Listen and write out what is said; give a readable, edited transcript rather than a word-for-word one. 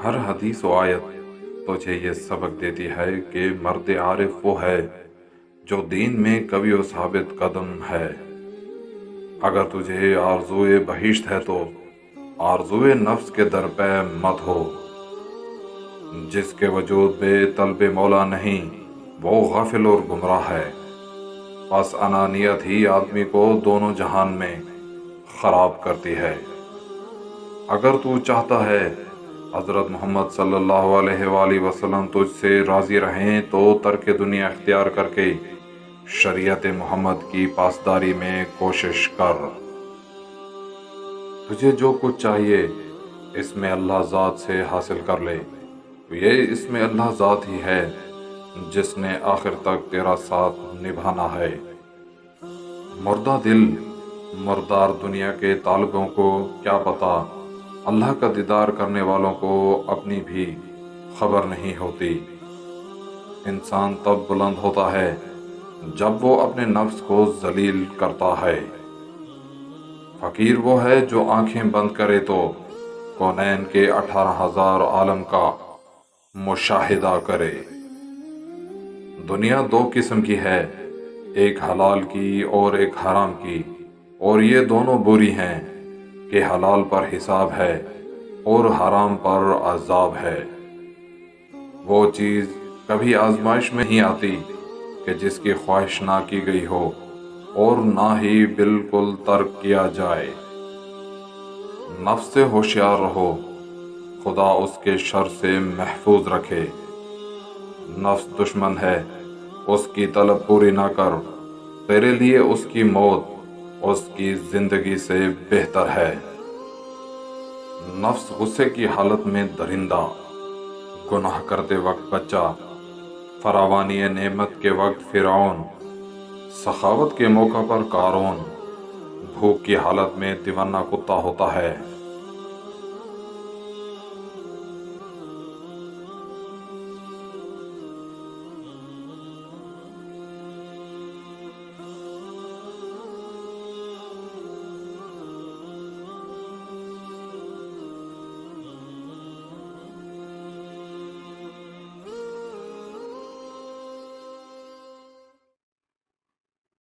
ہر حدیث و آیت تجھے یہ سبق دیتی ہے کہ مرد عارف وہ ہے جو دین میں قوی و ثابت قدم ہے۔ اگر تجھے آرزوئے بہشت ہے تو آرزوئے نفس کے در پہ مت ہو۔ جس کے وجود میں طلب مولا نہیں وہ غافل اور گمراہ ہے۔ بس انانیت ہی آدمی کو دونوں جہان میں خراب کرتی ہے۔ اگر تو چاہتا ہے حضرت محمد صلی اللہ علیہ وآلہ وسلم تجھ سے راضی رہیں تو ترک دنیا اختیار کر کے شریعت محمد کی پاسداری میں کوشش کر۔ تجھے جو کچھ چاہیے اس میں اللہ ذات سے حاصل کر لے۔ یہ اس میں اللہ ذات ہی ہے جس نے آخر تک تیرا ساتھ نبھانا ہے۔ مردہ دل مردار دنیا کے طالبوں کو کیا پتا، اللہ کا دیدار کرنے والوں کو اپنی بھی خبر نہیں ہوتی۔ انسان تب بلند ہوتا ہے جب وہ اپنے نفس کو ذلیل کرتا ہے۔ فقیر وہ ہے جو آنکھیں بند کرے تو کونین کے 18,000 عالم کا مشاہدہ کرے۔ دنیا دو قسم کی ہے، ایک حلال کی اور ایک حرام کی، اور یہ دونوں بری ہیں کہ حلال پر حساب ہے اور حرام پر عذاب ہے۔ وہ چیز کبھی آزمائش میں ہی آتی کہ جس کی خواہش نہ کی گئی ہو اور نہ ہی بالکل ترک کیا جائے۔ نفس سے ہوشیار رہو، خدا اس کے شر سے محفوظ رکھے۔ نفس دشمن ہے، اس کی طلب پوری نہ کر، تیرے لیے اس کی موت اس کی زندگی سے بہتر ہے۔ نفس غصے کی حالت میں درندہ، گناہ کرتے وقت بچہ، فراوانی نعمت کے وقت فرعون، سخاوت کے موقع پر قارون، بھوک کی حالت میں دیوانہ کتا ہوتا ہے۔